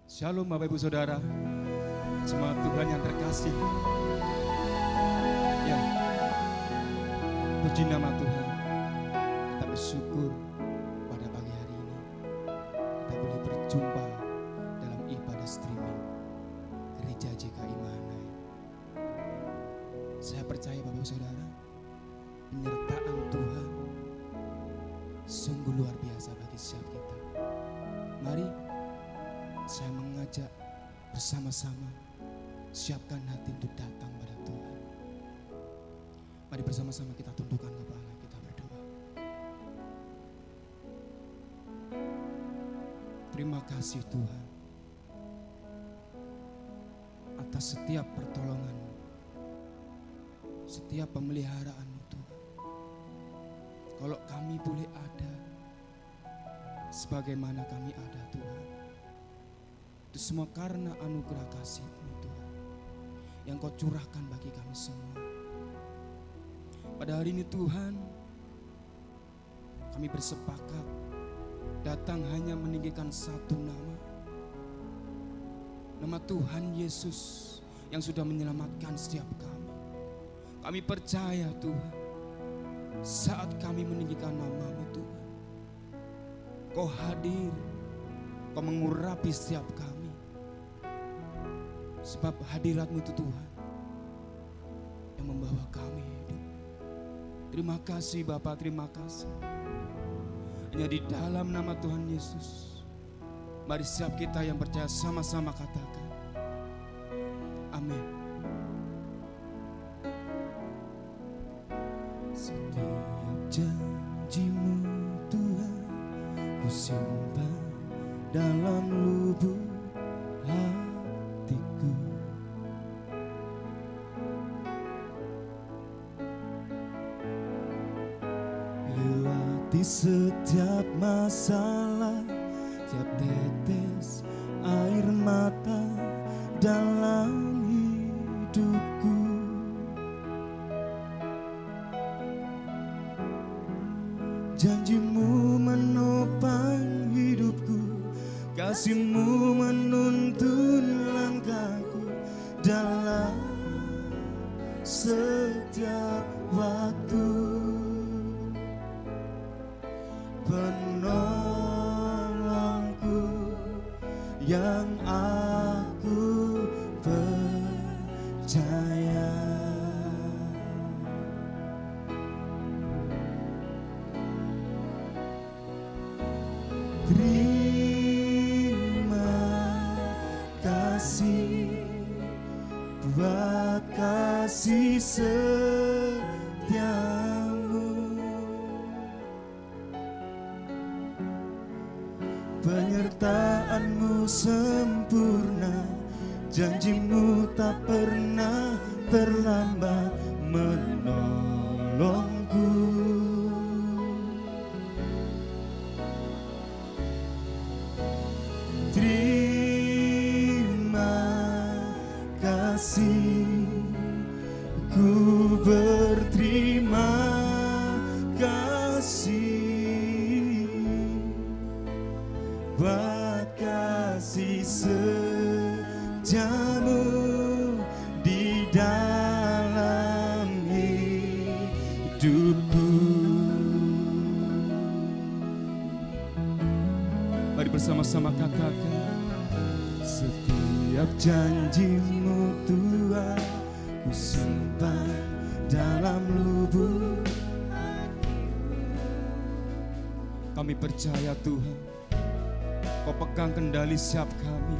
Shalom Bapak Ibu Saudara, semua Tuhan yang terkasih. Ya, puji nama Tuhan. Kita bersyukur pada pagi hari ini kita boleh berjumpa dalam ibadah streaming Gereja JKI Mahanaim. Saya percaya Bapak Ibu Saudara, penyertaan Tuhan sungguh luar biasa bagi setiap kita. Mari saya mengajak bersama-sama siapkan hati untuk datang pada Tuhan. Mari bersama-sama kita tundukkan kepala, kita berdoa. Terima kasih Tuhan atas setiap pertolongan-Mu, setiap pemeliharaan-Mu Tuhan. Kalau kami boleh ada sebagaimana kami ada Tuhan, itu semua karena anugerah kasih-Mu Tuhan yang Kau curahkan bagi kami semua. Pada hari ini Tuhan, kami bersepakat datang hanya meninggikan satu nama. Nama Tuhan Yesus yang sudah menyelamatkan setiap kami. Kami percaya Tuhan, saat kami meninggikan nama-Mu Tuhan, Kau hadir, Kau mengurapi setiap kami. Sebab hadirat-Mu itu Tuhan yang membawa kami hidup. Terima kasih Bapa, terima kasih. Hanya di dalam nama Tuhan Yesus, mari setiap kita yang percaya sama-sama katakan amin. Setiap janji-Mu Tuhan ku simpan dalam lubuk hatiku. Lewati setiap masalah, tiap tetes air mata dalam hidupku. Janji-Mu menopang hidupku, kasih-Mu menuntun langkahku dalam setiap waktu. Penolongku yang aku percaya. Terima kasih buat kasih setia-Mu, penyertaan-Mu sempurna, janji-Mu tak pernah terlambat menolongku. Terima kasih, ku berterima kasih buat kasih setiamu di dalam hidupku. Mari bersama-sama katakan, setiap janji-Mu Tuhan ku simpan dalam lubuk. Kami percaya Tuhan, Kau pegang kendali setiap kami.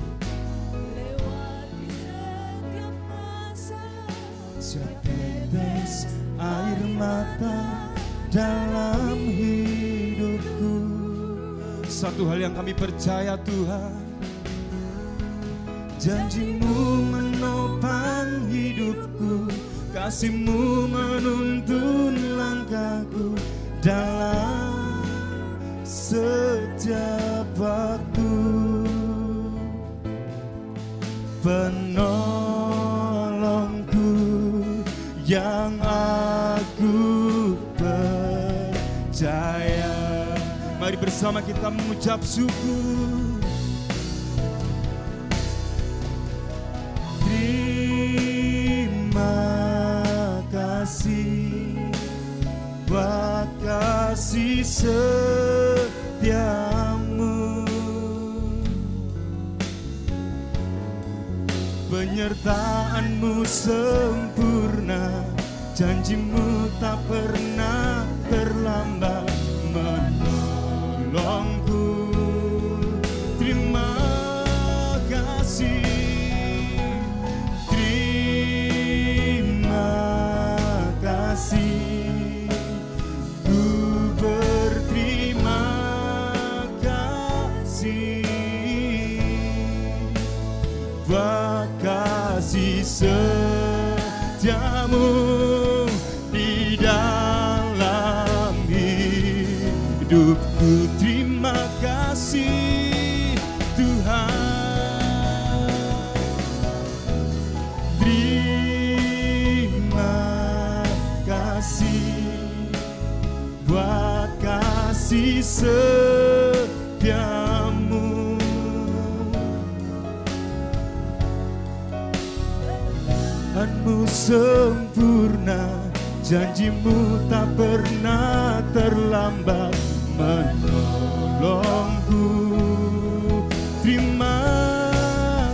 Setiap tetes air mata dalam hidupku. Satu hal yang kami percaya Tuhan, janji-Mu menopang hidupku, kasih-Mu menuntun langkahku dalam setiap waktu. Penolongku yang aku percaya. Mari bersama kita mengucap syukur. Penyertaan-Mu sempurna, janji-Mu tak pernah terlambat menolongku. Terima kasih, terima kasih, ku berterima kasih buat kasih setiamu di dalam hidupku. Terima kasih Tuhan, terima kasih buat kasih setiamu. Tuhan-Mu sempurna, janji-Mu tak pernah terlambat menolongku. Terima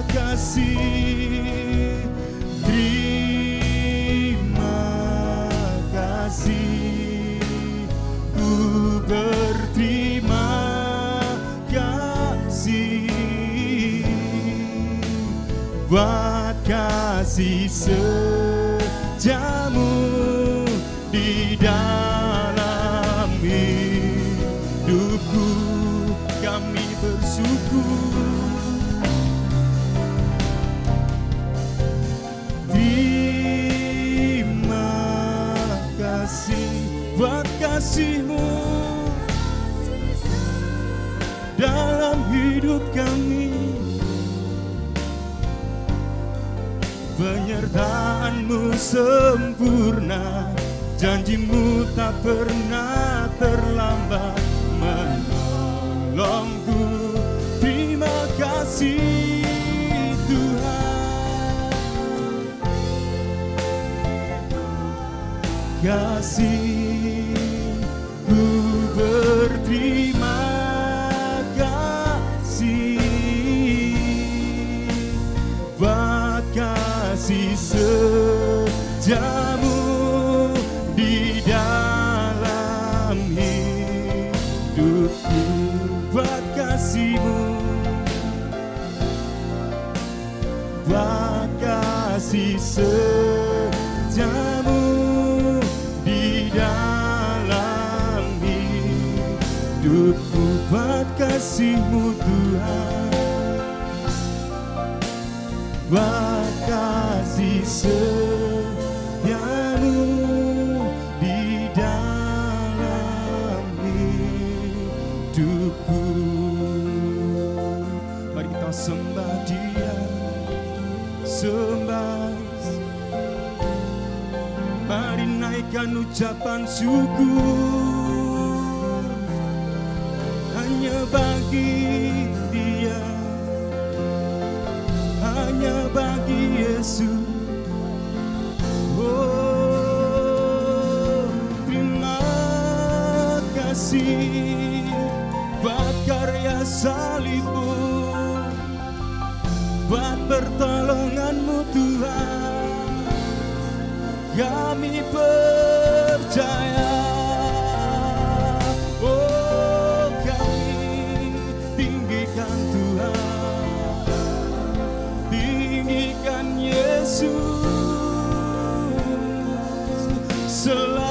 kasih, terima kasih, ku berterima kasih buat kasih setiamu di dalam hidupku. Kami bersyukur, terima kasih buat kasih-Mu dalam hidup kami. Penyertaan-Mu sempurna, janji-Mu tak pernah terlambat menolongku. Terima kasih Tuhan, kasih ku berterima kasih buat kasih setiamu di dalam hidupku. Buat kasih-Mu, buat kasih setiamu di dalam hidupku. Buat kasih-Mu Tuhan, buat kasih setiamu di dalam hidupku. Mari kita sembah Dia, sembah. Mari naikkan ucapan syukur hanya bagi Dia, hanya bagi Yesus. Oh, terima kasih buat karya salib-Mu, buat pertolongan-Mu Tuhan. Kami percaya, oh kami tinggikan Tuhan, tinggikan Yesus selamanya.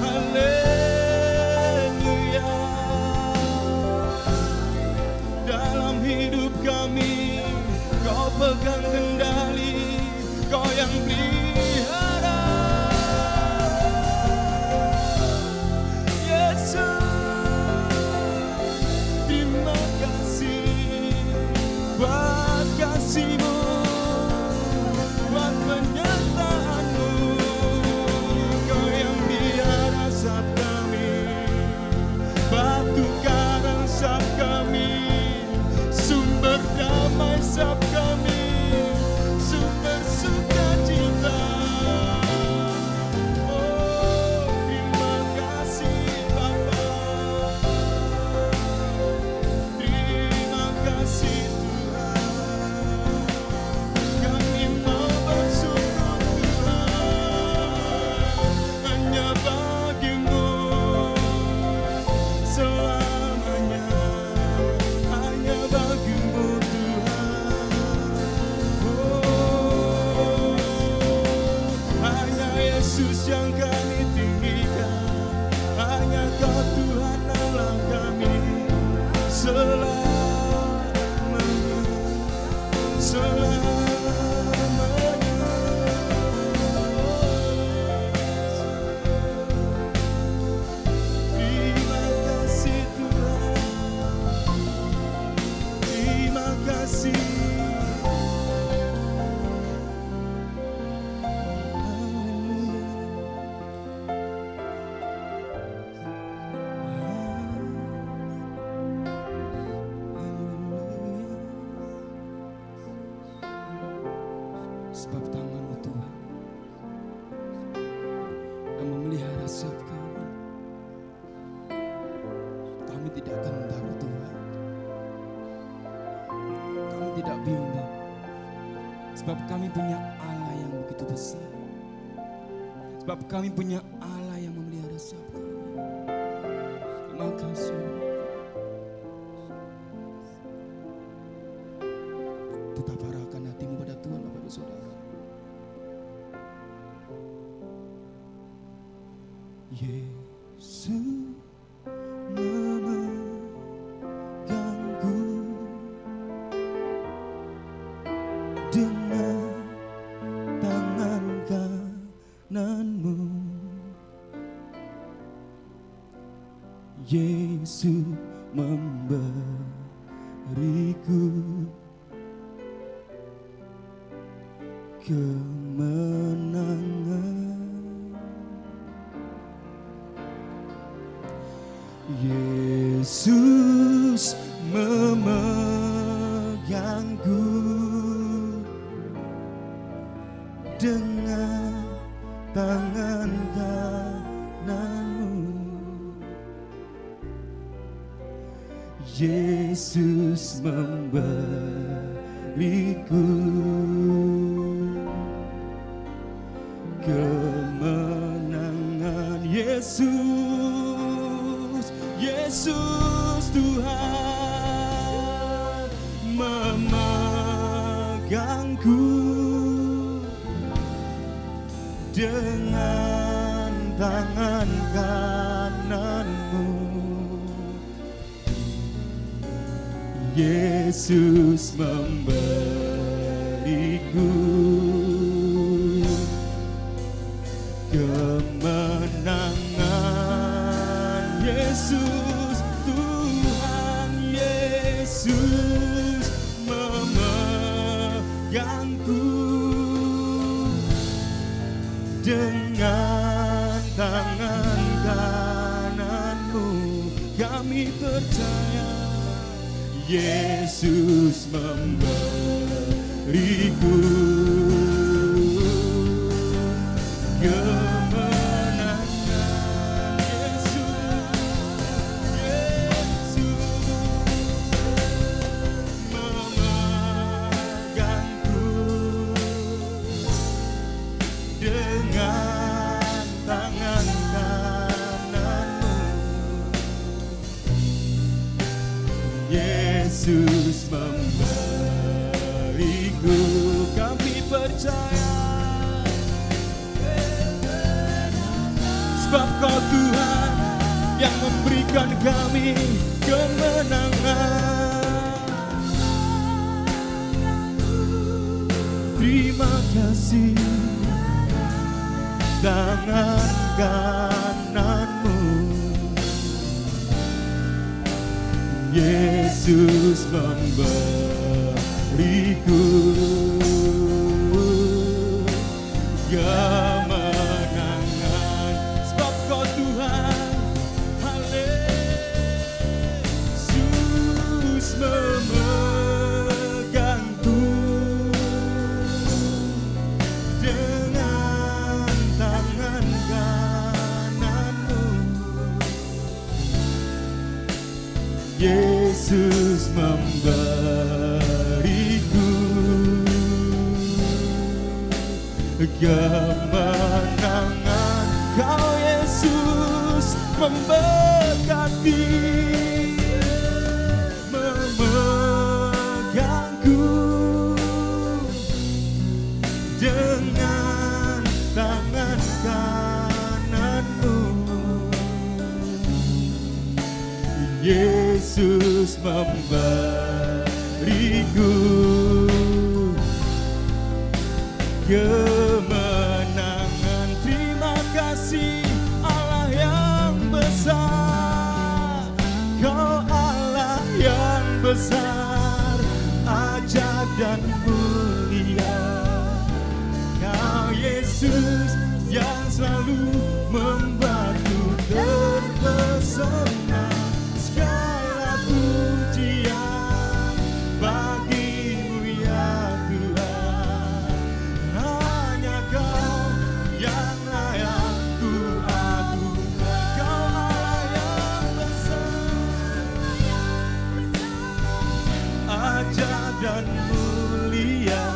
Haleluya. Dalam hidup kami Kau pegang kendali, Kau yang pelihara. Sebab tangan-Mu Tuhan yang memelihara setiap kami. Kami tidak gentar Tuhan. Kami tidak bimbang. Sebab kami punya Allah yang begitu besar. Sebab kami punya Allah yang memelihara setiap kami. Terima kasih. Tetap arahkan hatimu pada Tuhan, Bapak Ibu Saudara. Yesus memegangku dengan tangan kanan-Mu. Yesus memberiku kemenangan. Yesus memegangku dengan tangan kanan-Mu. Yesus memberiku kemenangan. Yesus Tuhan memegangku dengan tangan kanan-Mu. Yesus memberiku kemenangan. Yesus Tuhan, Yesus memegangku dengan tangan kanan-Mu. Kami percaya Yesus memberiku Yesus memberiku, kami percaya. Sebab Kau Tuhan yang memberikan kami kemenangan. Terima kasih tangan kanan-Mu. Yesus memberiku kemenangan. Sebab Kau Tuhan, Yesus memegangku dengan tangan kanan-Mu. Yesus memberiku kemenangan. Kau Yesus memberkati, memegangku dengan tangan kanan-Mu. Yesus Yesus memberiku kemenangan. Terima kasih Allah yang besar, Kau Allah yang besar, ajaib dan mulia. Kau Yesus yang selalu membuatku terpesona. Segala pujian bagimu ya Tuhan. Hanya Kau yang layak ku agungkan. Kau Allah yang besar, ajaib dan mulia.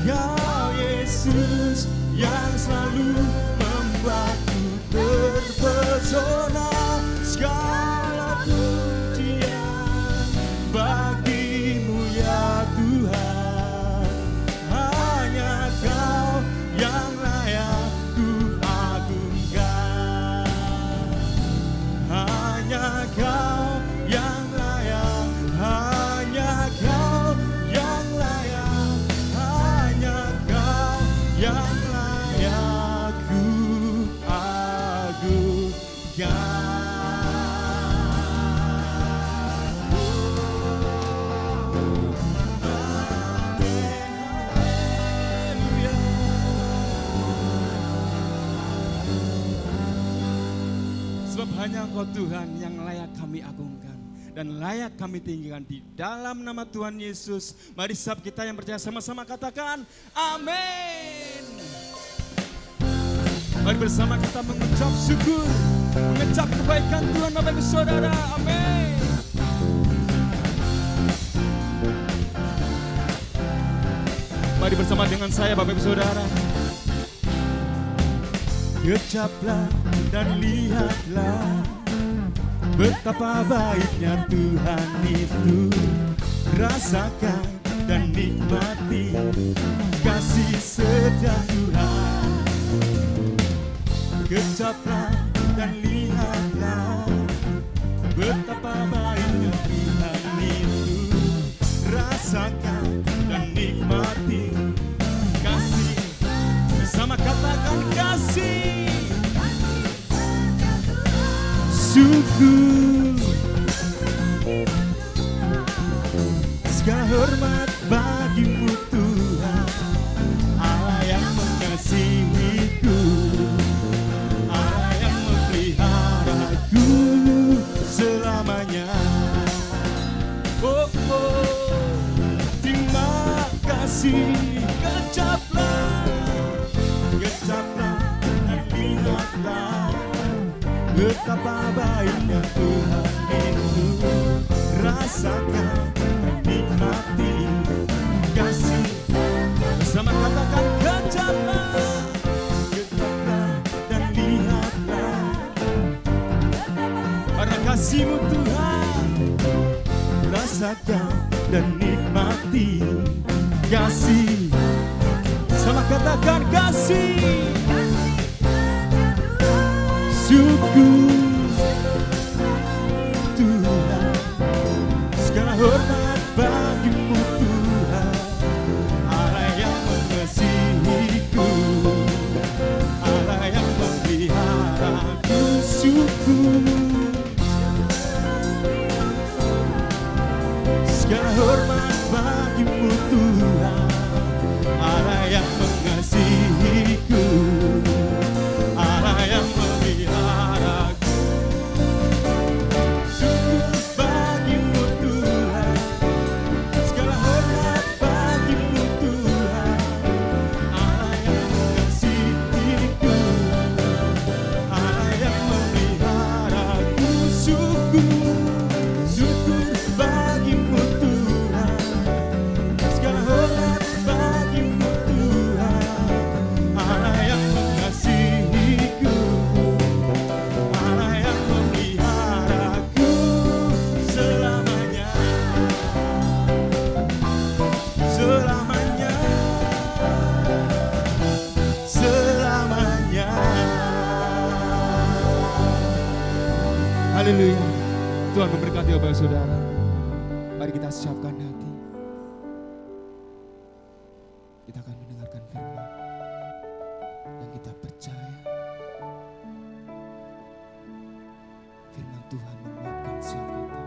Kau Yesus yang selalu membuatku terpesona. Segala pujian bagimu ya Tuhan. Hanya Kau yang layak ku agungkan. Hanya Kau yang layak, hanya Kau yang layak, hanya Kau yang layak ku agungkan. Sebab hanya Engkau Tuhan yang layak kami agungkan dan layak kami tinggikan di dalam nama Tuhan Yesus. Mari setiap kita yang percaya sama-sama katakan amin. Mari bersama kita mengucap syukur, mengecap kebaikan Tuhan Bapak Ibu Saudara. Amin. Mari bersama dengan saya Bapak Ibu Saudara. Kecaplah dan lihatlah betapa baiknya Tuhan itu. Rasakan dan nikmati kasih setia Tuhan. Kecaplah dan lihatlah betapa baiknya Tuhan itu. Rasakan dan nikmati kasih. Bersama katakan kasih. Syukur, segala hormat bagimu Tuhan, Allah yang mengasihiku, Allah yang memeliharaku selamanya. Oh, oh, terima kasih. Kecaplah, kecaplah dan lihatlah betapa baiknya Tuhan itu. Rasakan dan nikmati kasih. Bersama katakan kecaplah, kecaplah dan lihatlah karena kasih-Mu Tuhan. Rasakan dan nikmati kasih. Sama katakan kasih. Syukur Tuhan, segala hormat bagimu Tuhan, Allah yang mengasihiku, Allah yang memeliharaku. Syukur, segala hormat bagimu Tuhan, Allah yang mengasihiku, Allah yang memeliharaku. Syukur bagimu Tuhan, segala hormat bagimu Tuhan, Allah yang mengasihiku, Allah yang memeliharaku. Syukur, syukur bagimu Tuhan, segala hormat bagimu Tuhan, Allah yang mengasihiku, Allah yang memeliharaku selamanya, selamanya, selamanya. Haleluya. Tuhan memberkati Bapak Saudara, mari kita siapkan hati. Kita akan mendengarkan firman yang kita percaya firman Tuhan menguatkan siang kita.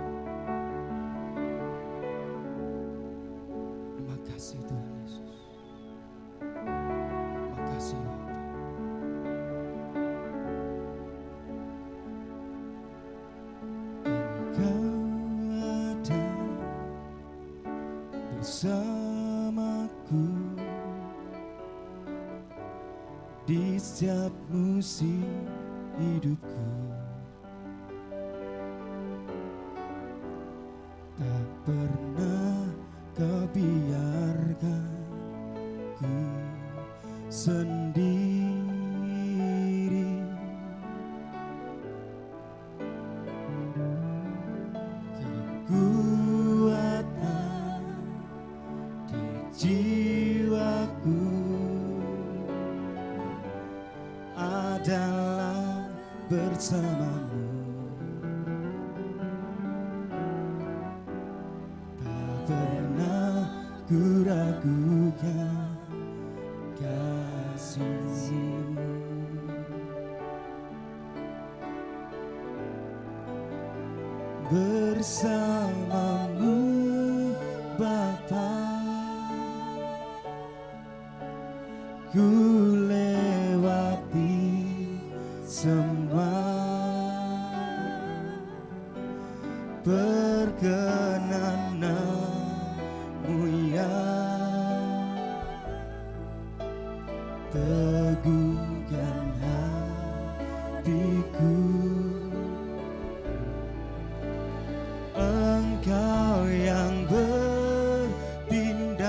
Terima kasih Tuhan Yesus. Terima kasih Bapak. Bersamaku di setiap musim hidupku, tak pernah kau biarkan ku sendiri. Jiwaku adalah bersamamu, tak pernah ku ragukan kasih-Mu. Bersamamu Bapa, ku lewati semua perkenanan-Mu ya, teguhkan hatiku. Engkau yang bertindak,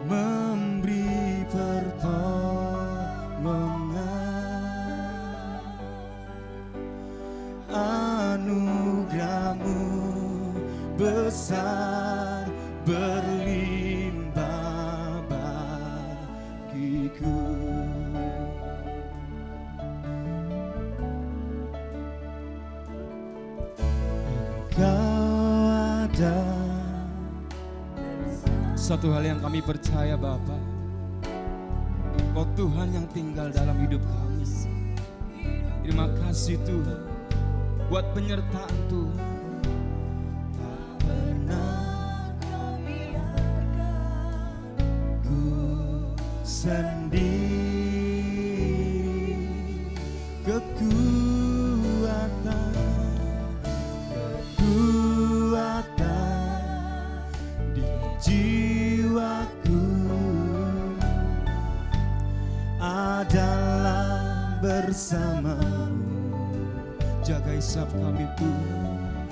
memberi pertolongan, anugerah-Mu besar berlimpah bagiku. Engkau ada. Satu hal yang kami percaya Bapa, Kau Tuhan yang tinggal dalam hidup kami. Terima kasih Tuhan buat penyertaan Tuhan. Tak pernah Kau biarkan ku sendiri. Kekuatan di jiwaku adalah bersamamu. Jaga hisap kami Tuhan,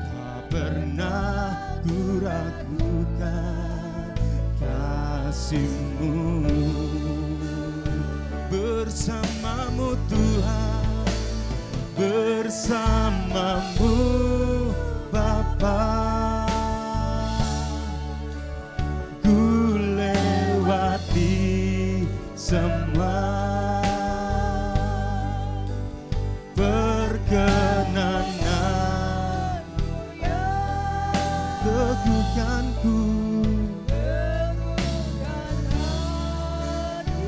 tak pernah ku ragukan kasih-Mu. Bersamamu Tuhan, bersamamu Bapa, ku lewati semua perkenanan-Mu ya, teguhkanku,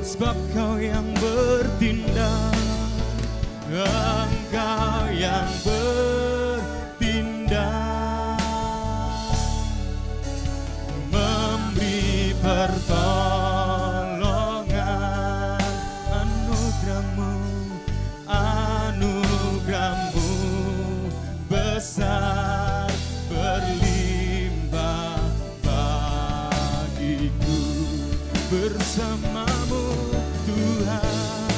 sebab Kau yang bertindak, Engkau yang bertindak, memberi pertolongan, anugerah-Mu besar berlimpah bagiku. Bersamamu Tuhan,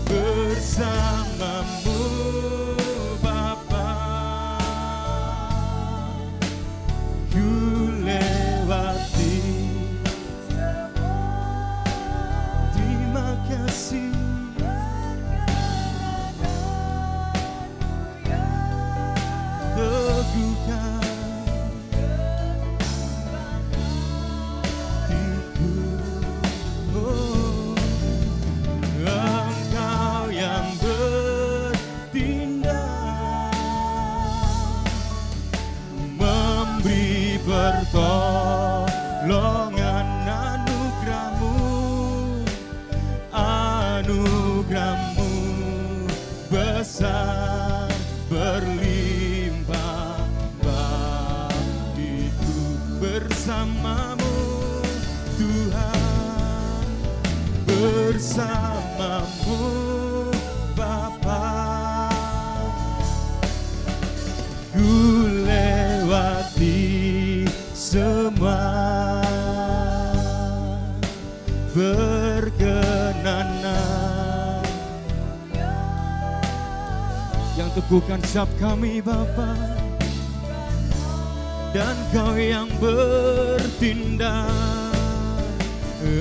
bersamamu pertolongan anugerahmu besar berlimpah bagiku, bersamamu Tuhan, bersamamu Bapa. Ku lewati semua perkenanan yang teguhkan setiap kami Bapa, dan Kau yang bertindak,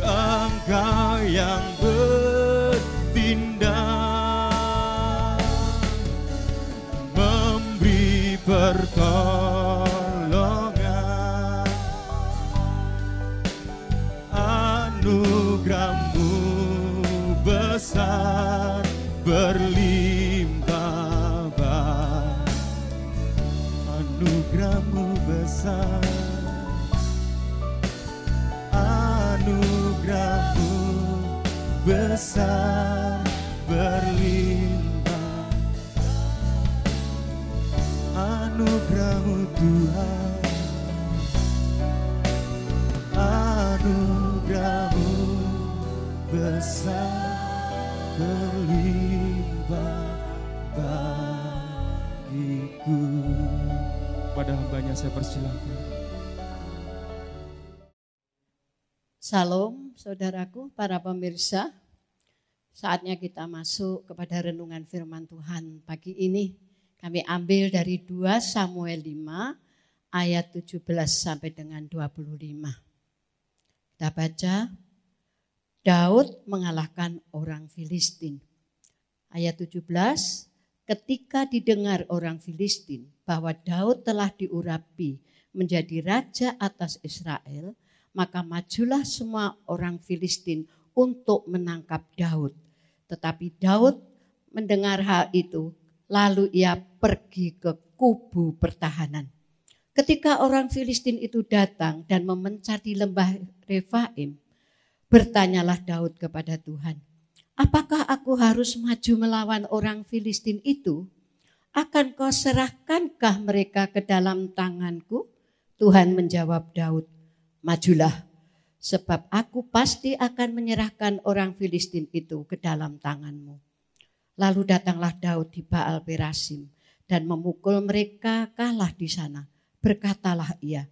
Engkau yang bertindak, memberi pertolongan, anugerahmu besar berlimpah bah, anugerahmu besar, anugerahmu besar berlimpah, anugerahmu Tuhan, anugerahmu besar berlimpah bagiku. Pada hambanya saya persilakan. Salam saudaraku, para pemirsa. Saatnya kita masuk kepada renungan firman Tuhan pagi ini. Kami ambil dari 2 Samuel 5 ayat 17 sampai dengan 25. Kita baca, Daud mengalahkan orang Filistin. Ayat 17, ketika didengar orang Filistin bahwa Daud telah diurapi menjadi raja atas Israel, maka majulah semua orang Filistin untuk menangkap Daud. Tetapi Daud mendengar hal itu, lalu ia pergi ke kubu pertahanan. Ketika orang Filistin itu datang dan memencar di lembah Refaim, bertanyalah Daud kepada Tuhan, apakah aku harus maju melawan orang Filistin itu? Akan kau serahkankah mereka ke dalam tanganku? Tuhan menjawab Daud, majulah, sebab aku pasti akan menyerahkan orang Filistin itu ke dalam tanganmu. Lalu datanglah Daud di Baal Perasim dan memukul mereka kalah di sana. Berkatalah ia,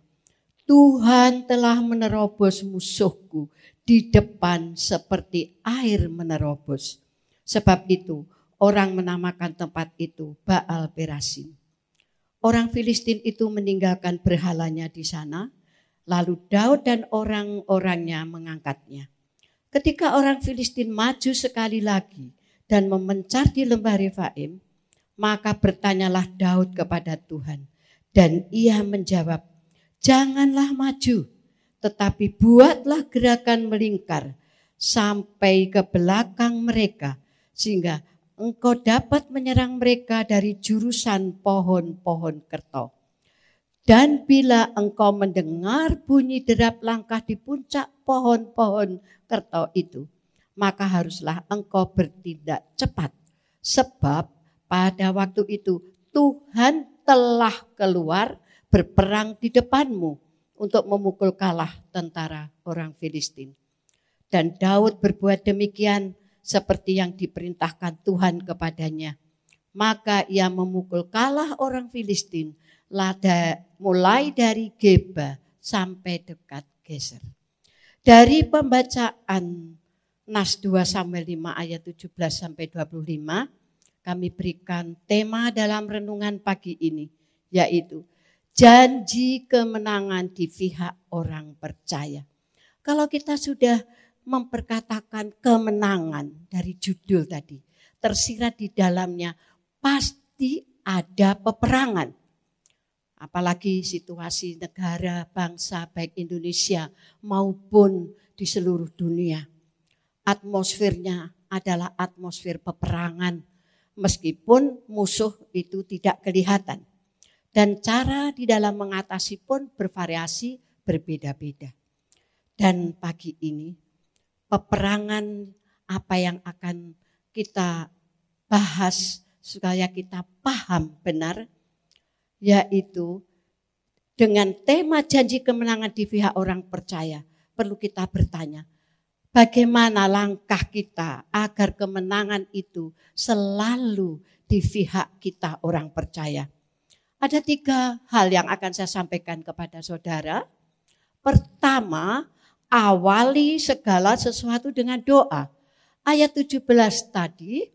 Tuhan telah menerobos musuhku di depan seperti air menerobos. Sebab itu orang menamakan tempat itu Baal Perasim. Orang Filistin itu meninggalkan berhalanya di sana, lalu Daud dan orang-orangnya mengangkatnya. Ketika orang Filistin maju sekali lagi dan memencar di lembah Refaim, maka bertanyalah Daud kepada Tuhan, dan ia menjawab, janganlah maju, tetapi buatlah gerakan melingkar sampai ke belakang mereka, sehingga engkau dapat menyerang mereka dari jurusan pohon-pohon kerto. Dan bila engkau mendengar bunyi derap langkah di puncak pohon-pohon kerto itu, maka haruslah engkau bertindak cepat. Sebab pada waktu itu Tuhan telah keluar berperang di depanmu untuk memukul kalah tentara orang Filistin. Dan Daud berbuat demikian seperti yang diperintahkan Tuhan kepadanya. Maka ia memukul kalah orang Filistin mulai dari Geba sampai dekat Geser. Dari pembacaan Nas 2 Samuel 5 ayat 17 sampai 25, kami berikan tema dalam renungan pagi ini, yaitu janji kemenangan di pihak orang percaya. Kalau kita sudah memperkatakan kemenangan dari judul tadi, tersirat di dalamnya pasti ada peperangan. Apalagi situasi negara, bangsa, baik Indonesia maupun di seluruh dunia. Atmosfernya adalah atmosfer peperangan, meskipun musuh itu tidak kelihatan. Dan cara di dalam mengatasi pun bervariasi berbeda-beda. Dan pagi ini peperangan apa yang akan kita bahas supaya kita paham benar, yaitu dengan tema janji kemenangan di pihak orang percaya. Perlu kita bertanya, bagaimana langkah kita agar kemenangan itu selalu di pihak kita orang percaya. Ada 3 hal yang akan saya sampaikan kepada saudara. Pertama, awali segala sesuatu dengan doa. Ayat 17 tadi,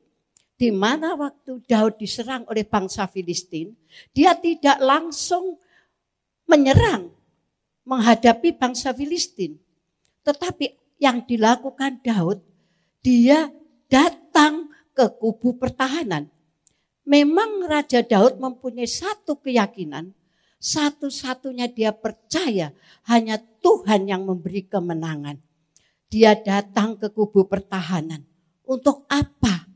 di mana waktu Daud diserang oleh bangsa Filistin, dia tidak langsung menyerang menghadapi bangsa Filistin. Tetapi yang dilakukan Daud, dia datang ke kubu pertahanan. Memang Raja Daud mempunyai satu keyakinan, satu-satunya dia percaya hanya Tuhan yang memberi kemenangan. Dia datang ke kubu pertahanan. Untuk apa?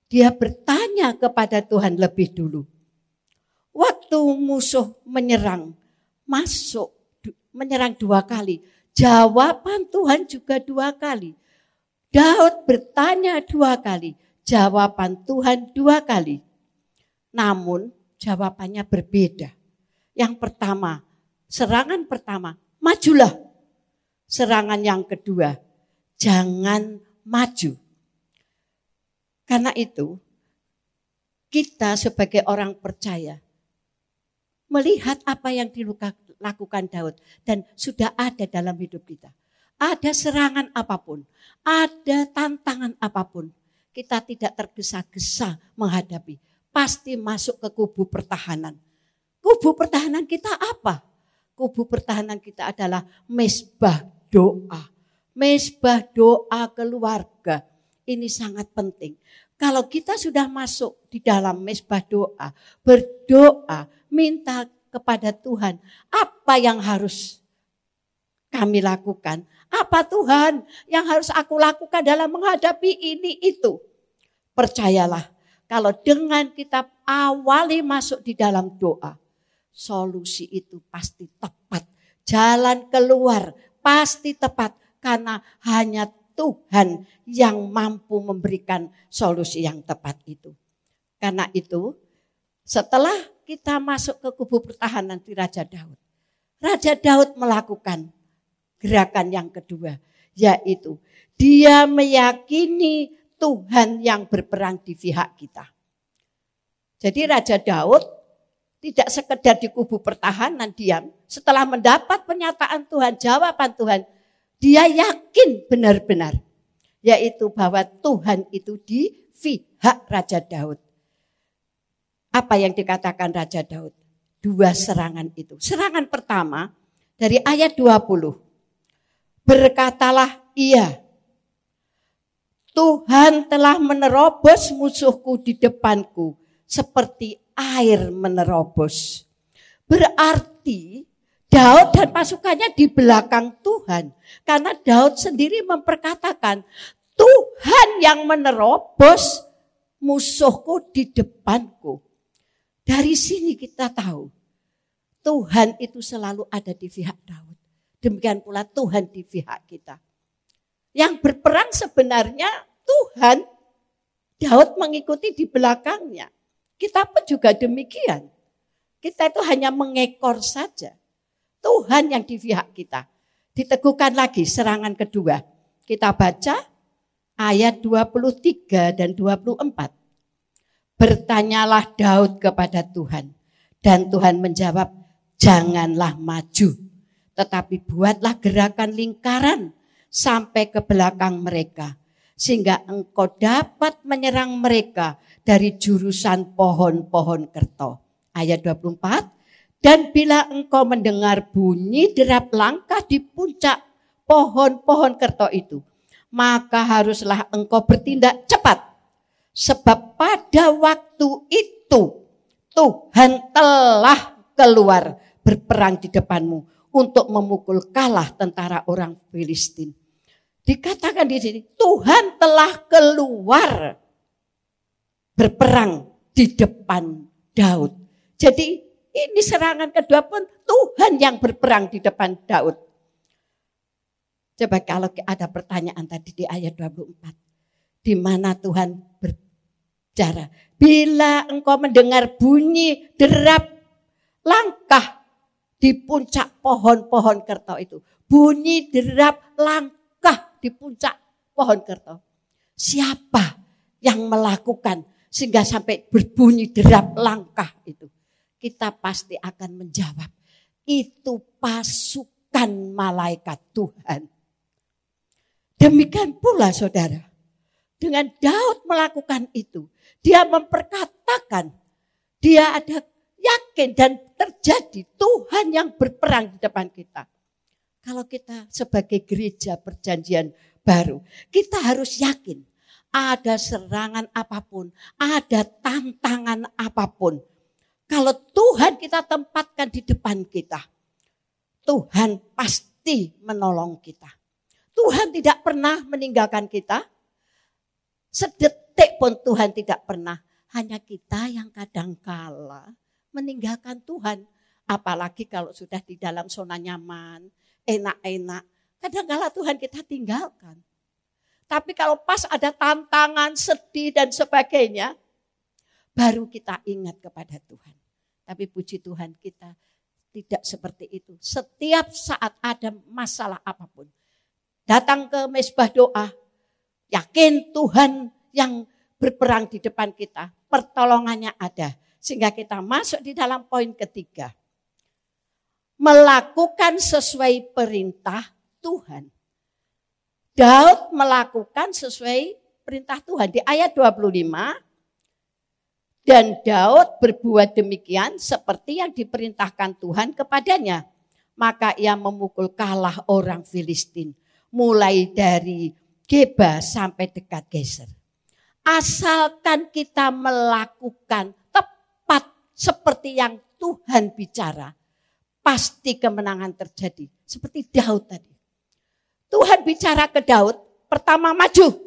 Dia bertanya kepada Tuhan lebih dulu. Waktu musuh menyerang 2 kali. Jawaban Tuhan juga 2 kali. Daud bertanya 2 kali. Jawaban Tuhan 2 kali. Namun jawabannya berbeda. Yang pertama, serangan pertama, majulah. Serangan yang kedua, jangan maju. Karena itu, kita sebagai orang percaya melihat apa yang dilakukan Daud dan sudah ada dalam hidup kita. Ada serangan apapun, ada tantangan apapun, kita tidak tergesa-gesa menghadapi. Pasti masuk ke kubu pertahanan. Kubu pertahanan kita apa? Kubu pertahanan kita adalah mezbah doa. Mezbah doa keluarga. Ini sangat penting. Kalau kita sudah masuk di dalam mezbah doa, berdoa, minta kepada Tuhan, apa yang harus kami lakukan? Apa Tuhan yang harus aku lakukan dalam menghadapi ini itu? Percayalah, kalau dengan kita awali masuk di dalam doa, solusi itu pasti tepat. Jalan keluar pasti tepat karena hanya Tuhan yang mampu memberikan solusi yang tepat itu. Karena itu, setelah kita masuk ke kubu pertahanan di Raja Daud melakukan gerakan yang kedua, yaitu dia meyakini Tuhan yang berperang di pihak kita. Jadi Raja Daud tidak sekedar di kubu pertahanan diam, setelah mendapat pernyataan Tuhan, jawaban Tuhan, dia yakin benar-benar, yaitu bahwa Tuhan itu di pihak Raja Daud. Apa yang dikatakan Raja Daud? 2 serangan itu. Serangan pertama dari ayat 20. Berkatalah ia, Tuhan telah menerobos musuhku di depanku seperti air menerobos. Berarti Daud dan pasukannya di belakang Tuhan. Karena Daud sendiri memperkatakan, Tuhan yang menerobos musuhku di depanku. Dari sini kita tahu, Tuhan itu selalu ada di pihak Daud. Demikian pula Tuhan di pihak kita. Yang berperang sebenarnya Tuhan, Daud mengikuti di belakangnya. Kita pun juga demikian. Kita itu hanya mengekor saja. Tuhan yang di pihak kita. Diteguhkan lagi serangan kedua. Kita baca ayat 23 dan 24. Bertanyalah Daud kepada Tuhan. Dan Tuhan menjawab, janganlah maju. Tetapi buatlah gerakan lingkaran sampai ke belakang mereka. Sehingga engkau dapat menyerang mereka dari jurusan pohon-pohon kerto. Ayat 24. Dan bila engkau mendengar bunyi derap langkah di puncak pohon-pohon kerto itu, maka haruslah engkau bertindak cepat. Sebab pada waktu itu Tuhan telah keluar berperang di depanmu untuk memukul kalah tentara orang Filistin. Dikatakan di sini, Tuhan telah keluar berperang di depan Daud. Jadi Ini serangan kedua pun Tuhan yang berperang di depan Daud. Coba kalau ada pertanyaan tadi di ayat 24. Di mana Tuhan berbicara? Bila engkau mendengar bunyi derap langkah di puncak pohon-pohon kerto itu. Bunyi derap langkah di puncak pohon kerto. Siapa yang melakukan sehingga sampai berbunyi derap langkah itu? Kita pasti akan menjawab. Itu pasukan malaikat Tuhan. Demikian pula saudara. Dengan Daud melakukan itu. Dia memperkatakan. Dia ada yakin dan terjadi Tuhan yang berperang di depan kita. Kalau kita sebagai gereja perjanjian baru. Kita harus yakin. Ada serangan apapun. Ada tantangan apapun. Kalau Tuhan kita tempatkan di depan kita, Tuhan pasti menolong kita. Tuhan tidak pernah meninggalkan kita. Sedetik pun Tuhan tidak pernah. Hanya kita yang kadangkala meninggalkan Tuhan. Apalagi kalau sudah di dalam zona nyaman, enak-enak. Kadangkala Tuhan kita tinggalkan. Tapi kalau pas ada tantangan, sedih dan sebagainya, baru kita ingat kepada Tuhan. Tapi puji Tuhan kita tidak seperti itu. Setiap saat ada masalah apapun. Datang ke mezbah doa. Yakin Tuhan yang berperang di depan kita. Pertolongannya ada. Sehingga kita masuk di dalam poin ketiga. Melakukan sesuai perintah Tuhan. Daud melakukan sesuai perintah Tuhan. Di ayat 25. Dan Daud berbuat demikian seperti yang diperintahkan Tuhan kepadanya. Maka ia memukul kalah orang Filistin. Mulai dari Geba sampai dekat Geser. Asalkan kita melakukan tepat seperti yang Tuhan bicara. Pasti kemenangan terjadi. Seperti Daud tadi. Tuhan bicara ke Daud. Pertama maju.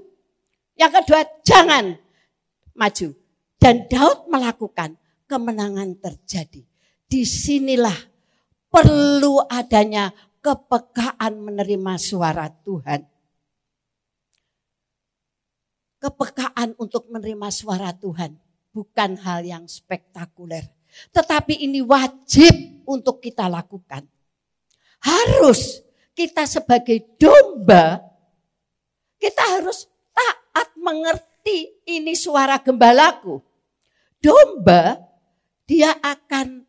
Yang kedua jangan maju. Dan Daud melakukan, kemenangan terjadi. Disinilah perlu adanya kepekaan menerima suara Tuhan. Kepekaan untuk menerima suara Tuhan bukan hal yang spektakuler. Tetapi ini wajib untuk kita lakukan. Harus kita sebagai domba, kita harus taat mengerti ini suara gembalaku. Domba, dia akan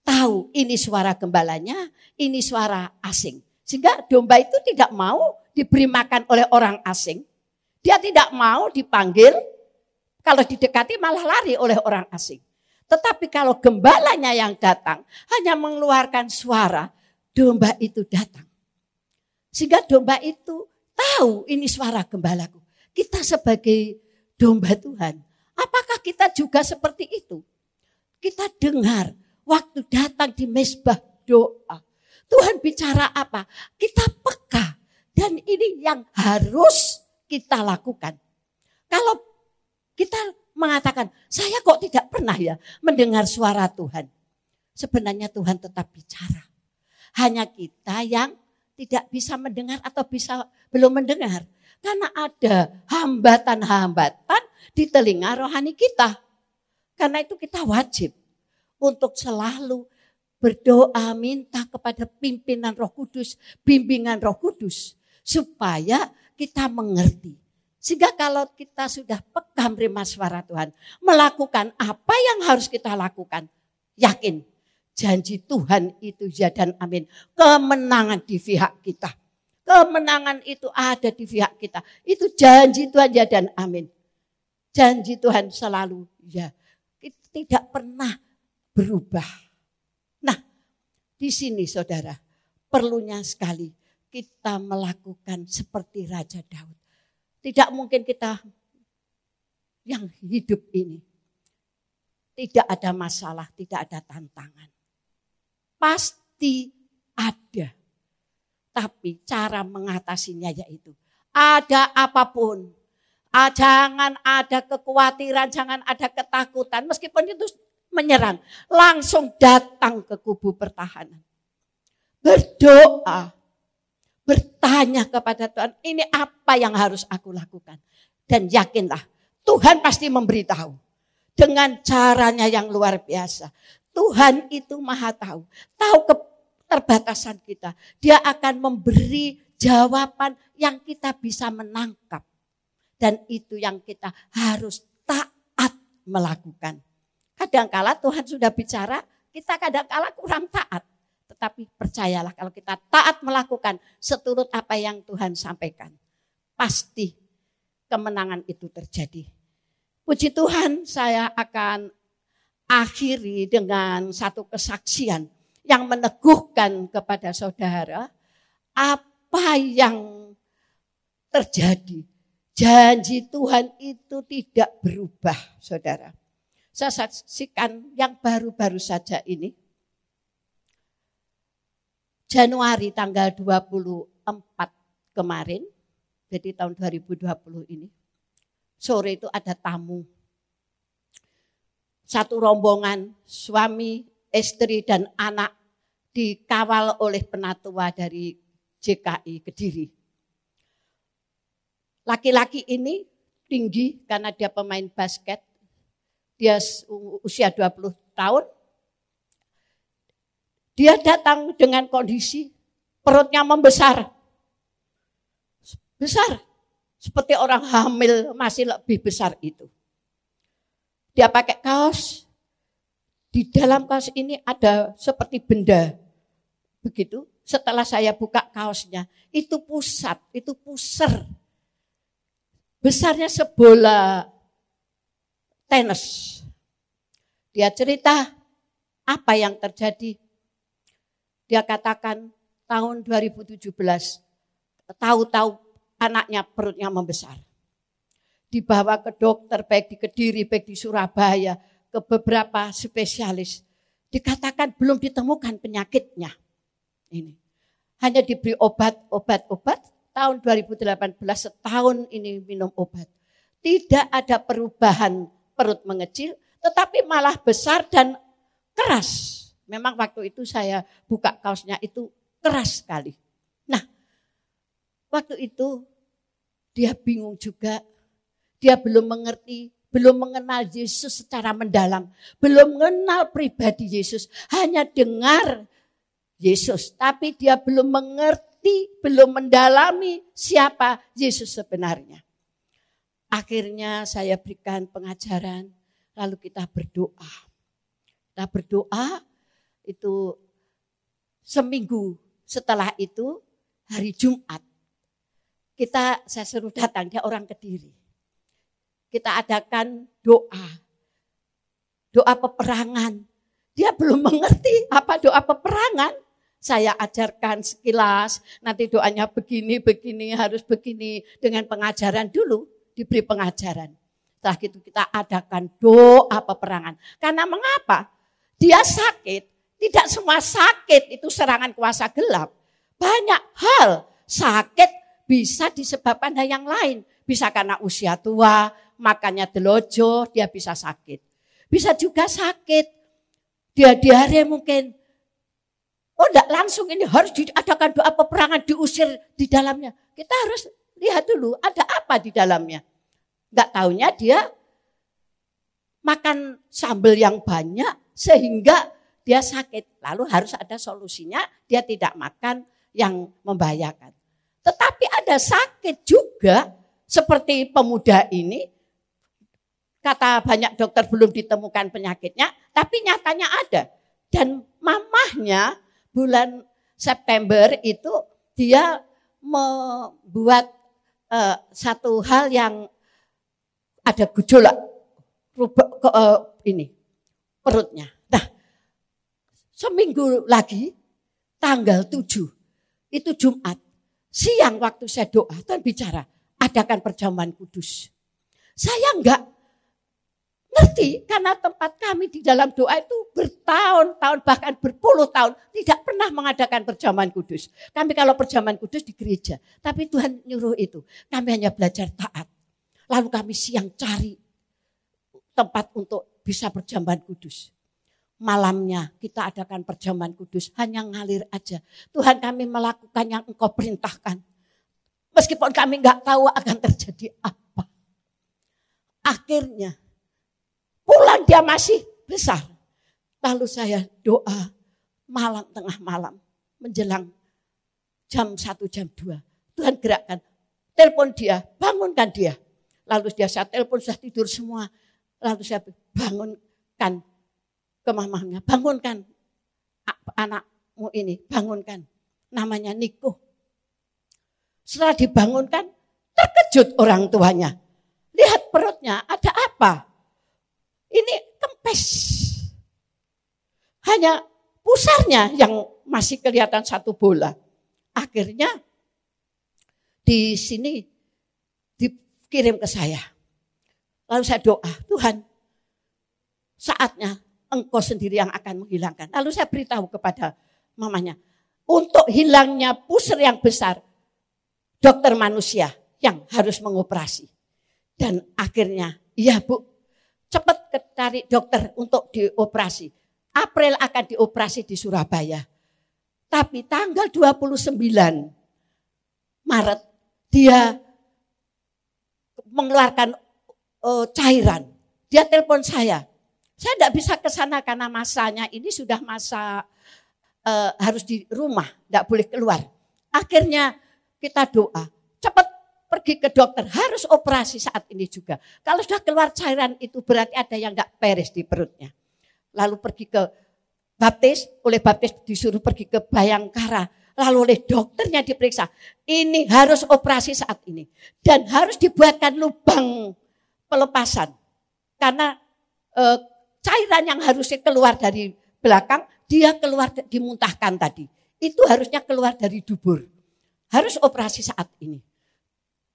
tahu ini suara gembalanya, ini suara asing. Sehingga domba itu tidak mau diberi makan oleh orang asing. Dia tidak mau dipanggil, kalau didekati malah lari oleh orang asing. Tetapi kalau gembalanya yang datang, hanya mengeluarkan suara, domba itu datang. Sehingga domba itu tahu ini suara gembalaku. Kita sebagai domba Tuhan, apakah kita juga seperti itu? Kita dengar waktu datang di mezbah doa. Tuhan bicara apa? Kita peka. Dan ini yang harus kita lakukan. Kalau kita mengatakan, saya kok tidak pernah ya mendengar suara Tuhan. Sebenarnya Tuhan tetap bicara. Hanya kita yang tidak bisa mendengar atau belum mendengar. Karena ada hambatan-hambatan di telinga rohani kita. Karena itu kita wajib untuk selalu berdoa, minta kepada pimpinan Roh Kudus, bimbingan Roh Kudus. Supaya kita mengerti. Sehingga kalau kita sudah peka menerima suara Tuhan, melakukan apa yang harus kita lakukan, yakin janji Tuhan itu ya dan amin. Kemenangan di pihak kita. Kemenangan itu ada di pihak kita. Itu janji Tuhan ya dan amin. Janji Tuhan selalu ya. Tidak pernah berubah. Nah, di sini saudara, perlunya sekali kita melakukan seperti Raja Daud. Tidak mungkin kita yang hidup ini tidak ada masalah, tidak ada tantangan. Pasti ada. Tapi cara mengatasinya yaitu ada apapun. Jangan ada kekhawatiran, jangan ada ketakutan. Meskipun itu menyerang, langsung datang ke kubu pertahanan. Berdoa, bertanya kepada Tuhan, ini apa yang harus aku lakukan? Dan yakinlah, Tuhan pasti memberitahu. Dengan caranya yang luar biasa. Tuhan itu maha tahu keterbatasan kita. Dia akan memberi jawaban yang kita bisa menangkap. Dan itu yang kita harus taat melakukan. Kadangkala Tuhan sudah bicara, kita kadangkala kurang taat. Tetapi percayalah kalau kita taat melakukan seturut apa yang Tuhan sampaikan. Pasti kemenangan itu terjadi. Puji Tuhan, saya akan akhiri dengan satu kesaksian yang meneguhkan kepada saudara apa yang terjadi. Janji Tuhan itu tidak berubah, saudara. Saya saksikan yang baru-baru saja ini. Januari tanggal 24 kemarin, jadi tahun 2020 ini, sore itu ada tamu. Satu rombongan suami, istri, dan anak dikawal oleh penatua dari JKI Kediri. Laki-laki ini tinggi karena dia pemain basket, dia usia 20 tahun. Dia datang dengan kondisi perutnya membesar. Besar. Seperti orang hamil masih lebih besar itu. Dia pakai kaos. Di dalam kaos ini ada seperti benda. Begitu. Setelah saya buka kaosnya. Itu pusat. Itu puser. Besarnya sebola tenis. Dia cerita apa yang terjadi. Dia katakan tahun 2017, tahu-tahu anaknya perutnya membesar. Dibawa ke dokter baik di Kediri, baik di Surabaya, ke beberapa spesialis. Dikatakan belum ditemukan penyakitnya. Ini hanya diberi obat. Tahun 2018 setahun ini minum obat. Tidak ada perubahan perut mengecil, tetapi malah besar dan keras. Memang waktu itu saya buka kaosnya itu keras sekali. Nah, waktu itu dia bingung juga. Dia belum mengerti, belum mengenal Yesus secara mendalam. Belum mengenal pribadi Yesus. Hanya dengar Yesus. Tapi dia belum mengerti, belum mendalami siapa Yesus sebenarnya. Akhirnya saya berikan pengajaran. Lalu kita berdoa. Kita berdoa. Itu seminggu setelah itu hari Jumat saya suruh datang, dia orang Kediri. Kita adakan doa peperangan. Dia belum mengerti apa doa peperangan. Saya ajarkan sekilas, nanti doanya begini, harus begini. Dengan pengajaran dulu, diberi pengajaran. Setelah itu kita adakan doa peperangan. Karena mengapa? Dia sakit. Tidak semua sakit itu serangan kuasa gelap. Banyak hal sakit bisa disebabkan hal yang lain. Bisa karena usia tua, makannya delojo, dia bisa sakit. Bisa juga sakit, dia diare mungkin. Oh enggak langsung ini harus diadakan doa peperangan, diusir di dalamnya. Kita harus lihat dulu ada apa di dalamnya. Enggak taunya dia makan sambal yang banyak sehingga dia sakit, lalu harus ada solusinya, dia tidak makan yang membahayakan. Tetapi ada sakit juga, seperti pemuda ini, kata banyak dokter belum ditemukan penyakitnya, tapi nyatanya ada. Dan mamahnya bulan September itu dia membuat satu hal yang ada gejolak perutnya. Seminggu lagi, tanggal 7, itu Jumat. Siang waktu saya doa, Tuhan bicara, adakan perjamuan kudus. Saya enggak ngerti, karena tempat kami di dalam doa itu bertahun-tahun, bahkan berpuluh tahun, tidak pernah mengadakan perjamuan kudus. Kami kalau perjamuan kudus di gereja, tapi Tuhan nyuruh itu. Kami hanya belajar taat. Lalu kami siang cari tempat untuk bisa perjamuan kudus. malamnya kita adakan perjamuan kudus, hanya ngalir aja. Tuhan, kami melakukan yang Engkau perintahkan. Meskipun kami nggak tahu akan terjadi apa. Akhirnya pulang dia masih besar. Lalu saya doa malam, tengah malam, menjelang jam 1, jam 2. Tuhan gerakkan, telepon dia, bangunkan dia. Lalu saya telepon, sudah tidur semua. Lalu saya bangunkan ke mamahnya, bangunkan anakmu ini, bangunkan. Namanya Niko. Setelah dibangunkan, terkejut orang tuanya. Lihat perutnya, ada apa? Ini kempes. Hanya pusarnya yang masih kelihatan satu bola. Akhirnya di sini dikirim ke saya. Lalu saya doa, Tuhan, saatnya Engkau sendiri yang akan menghilangkan. Lalu saya beritahu kepada mamanya, untuk hilangnya pusar yang besar, dokter manusia yang harus mengoperasi. Dan akhirnya, iya Bu, cepat cari dokter untuk dioperasi. April akan dioperasi di Surabaya. Tapi tanggal 29 Maret dia mengeluarkan cairan. Dia telepon saya. Saya tidak bisa ke sana karena masanya ini sudah masa harus di rumah, tidak boleh keluar. Akhirnya kita doa, cepat pergi ke dokter, harus operasi saat ini juga. Kalau sudah keluar cairan itu berarti ada yang tidak beres di perutnya. Lalu pergi ke baptis, oleh baptis disuruh pergi ke Bayangkara. Lalu oleh dokternya diperiksa, ini harus operasi saat ini. Dan harus dibuatkan lubang pelepasan. Karena cairan yang harusnya keluar dari belakang, dia keluar dimuntahkan tadi. Itu harusnya keluar dari dubur. Harus operasi saat ini.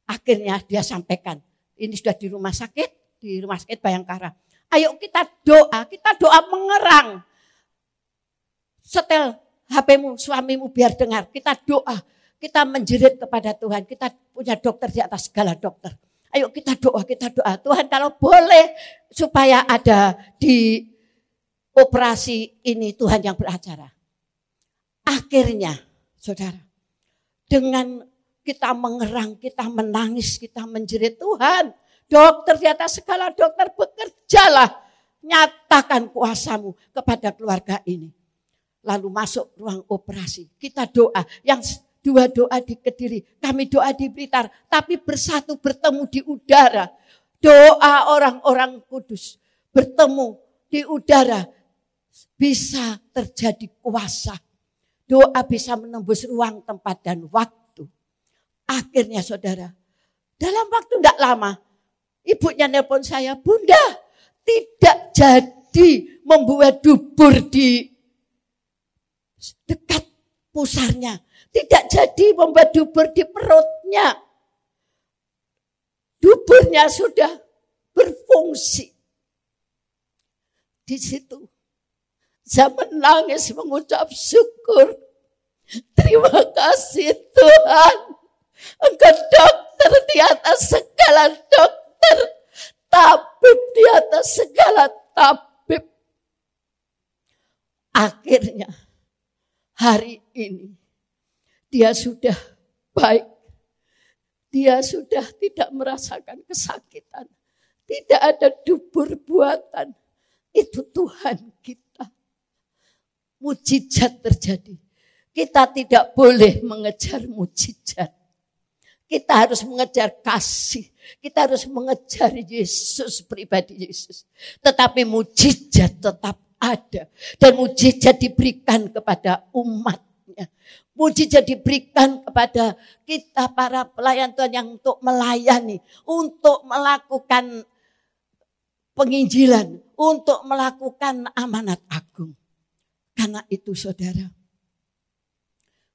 Akhirnya dia sampaikan, ini sudah di rumah sakit Bayangkara. Ayo kita doa mengerang. Setel HP-mu, suamimu biar dengar. Kita doa, kita menjerit kepada Tuhan. Kita punya dokter di atas segala dokter. Ayo kita doa. Tuhan kalau boleh supaya ada di operasi ini Tuhan yang beracara. Akhirnya, saudara, dengan kita mengerang, kita menangis, kita menjerit, Tuhan, dokter di atas segala dokter, bekerjalah, nyatakan kuasamu kepada keluarga ini. Lalu masuk ruang operasi, kita doa, yang 2 doa di Kediri, kami doa di Blitar, tapi bersatu bertemu di udara. Doa orang-orang kudus bertemu di udara, bisa terjadi kuasa. Doa bisa menembus ruang, tempat, dan waktu. Akhirnya saudara, dalam waktu tidak lama, ibunya nelpon saya, Bunda, tidak jadi membuat dubur di dekat pusarnya. Tidak jadi membuat dubur di perutnya. Duburnya sudah berfungsi. Di situ saya menangis mengucap syukur. Terima kasih Tuhan. Engkau dokter di atas segala dokter. Tabib di atas segala tabib. Akhirnya hari ini dia sudah baik. Dia sudah tidak merasakan kesakitan. Tidak ada dubur buatan. Itu Tuhan kita. Mujizat terjadi. Kita tidak boleh mengejar mujizat. Kita harus mengejar kasih. Kita harus mengejar Yesus, pribadi Yesus. Tetapi mujizat tetap ada. Dan mujizat diberikan kepada umatnya. Mujizat diberikan kepada kita para pelayan Tuhan yang untuk melayani. Untuk melakukan penginjilan. Untuk melakukan amanat agung. Karena itu saudara,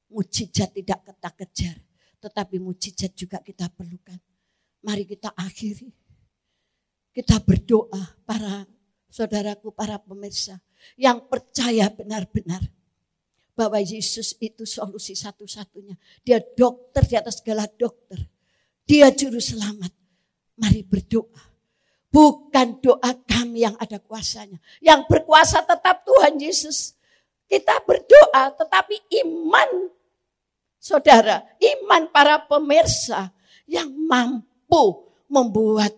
mujizat tidak kita kejar, tetapi mujizat juga kita perlukan. Mari kita akhiri. Kita berdoa para saudaraku, para pemirsa yang percaya benar-benar bahwa Yesus itu solusi satu-satunya. Dia dokter di atas segala dokter. Dia juru selamat. Mari berdoa. Bukan doa kami yang ada kuasanya. Yang berkuasa tetap Tuhan Yesus. Kita berdoa tetapi iman saudara, iman para pemirsa yang mampu membuat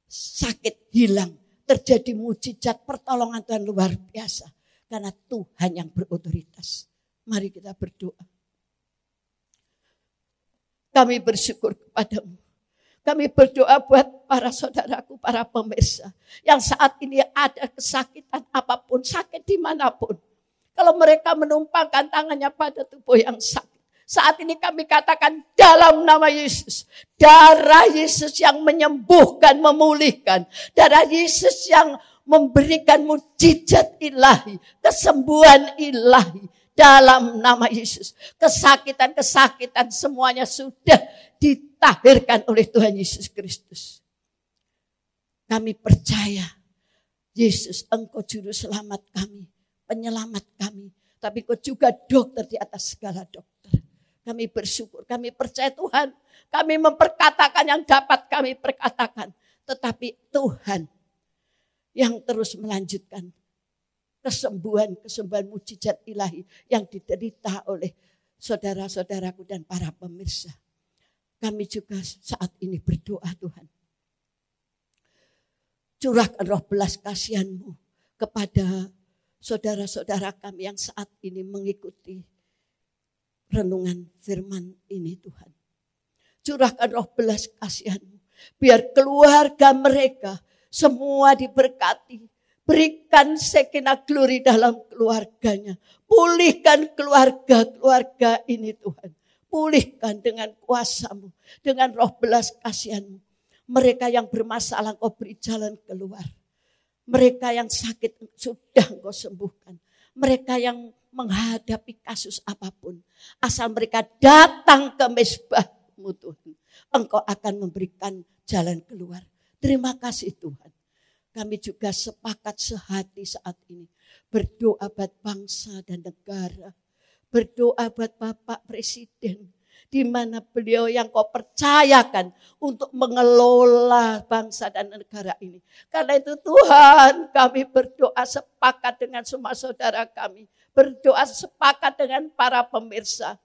sakit hilang. Terjadi mujizat pertolongan Tuhan luar biasa. Karena Tuhan yang berotoritas. Mari kita berdoa. Kami bersyukur kepadamu. Kami berdoa buat para saudaraku, para pemirsa. Yang saat ini ada kesakitan apapun, sakit dimanapun. Kalau mereka menumpangkan tangannya pada tubuh yang sakit. Saat ini kami katakan dalam nama Yesus. Darah Yesus yang menyembuhkan, memulihkan. Darah Yesus yang memberikan mujizat ilahi. Kesembuhan ilahi. Dalam nama Yesus. Kesakitan-kesakitan semuanya sudah ditahirkan oleh Tuhan Yesus Kristus. Kami percaya. Yesus, Engkau juru selamat kami. Penyelamat kami. Tapi Engkau juga dokter di atas segala dokter. Kami bersyukur, kami percaya Tuhan. Kami memperkatakan yang dapat kami perkatakan. Tetapi Tuhan yang terus melanjutkan kesembuhan mujizat ilahi yang diderita oleh saudara-saudaraku dan para pemirsa. Kami juga saat ini berdoa Tuhan. Curahkan roh belas kasihan-Mu kepada saudara-saudara kami yang saat ini mengikuti renungan firman ini Tuhan. Curahkan roh belas kasihan-Mu. Biar keluarga mereka semua diberkati. Berikan Shekinah glory dalam keluarganya. Pulihkan keluarga-keluarga ini Tuhan. Pulihkan dengan kuasa-Mu. Dengan roh belas kasihan-Mu. Mereka yang bermasalah Engkau beri jalan keluar. Mereka yang sakit sudah Engkau sembuhkan. Mereka yang menghadapi kasus apapun. Asal mereka datang ke mezbah-Mu Tuhan. Engkau akan memberikan jalan keluar. Terima kasih Tuhan. Kami juga sepakat sehati saat ini. Berdoa buat bangsa dan negara. Berdoa buat Bapak Presiden. Di mana beliau yang Kau percayakan untuk mengelola bangsa dan negara ini. Karena itu Tuhan, kami berdoa sepakat dengan semua saudara kami. Berdoa sepakat dengan para pemirsa.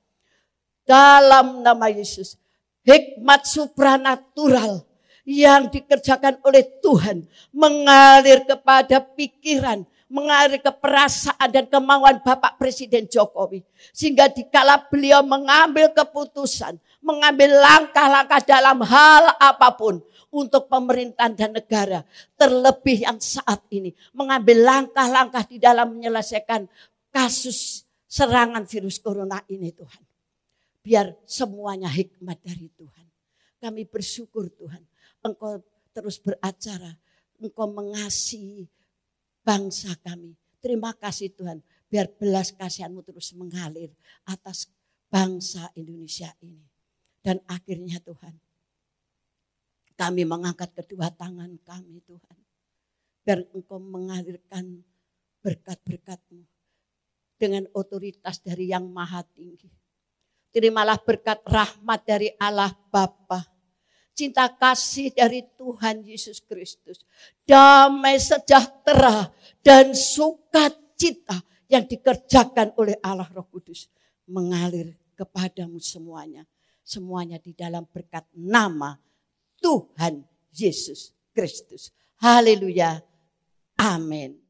Dalam nama Yesus. Hikmat supranatural yang dikerjakan oleh Tuhan. Mengalir kepada pikiran. Mengalir ke perasaan dan kemauan Bapak Presiden Jokowi. Sehingga dikala beliau mengambil keputusan. Mengambil langkah-langkah dalam hal apapun. Untuk pemerintahan dan negara. Terlebih yang saat ini. Mengambil langkah-langkah di dalam menyelesaikan kasus serangan virus corona ini Tuhan. Biar semuanya hikmat dari Tuhan. Kami bersyukur Tuhan. Engkau terus beracara. Engkau mengasihi bangsa kami. Terima kasih Tuhan. Biar belas kasihan-Mu terus mengalir atas bangsa Indonesia ini. Dan akhirnya Tuhan. Kami mengangkat kedua tangan kami Tuhan. Biar Engkau mengalirkan berkat-berkat-Mu. Dengan otoritas dari yang maha tinggi. Terimalah berkat rahmat dari Allah Bapa. Cinta kasih dari Tuhan Yesus Kristus. Damai sejahtera dan sukacita yang dikerjakan oleh Allah Roh Kudus. Mengalir kepadamu semuanya. Semuanya di dalam berkat nama Tuhan Yesus Kristus. Haleluya. Amin.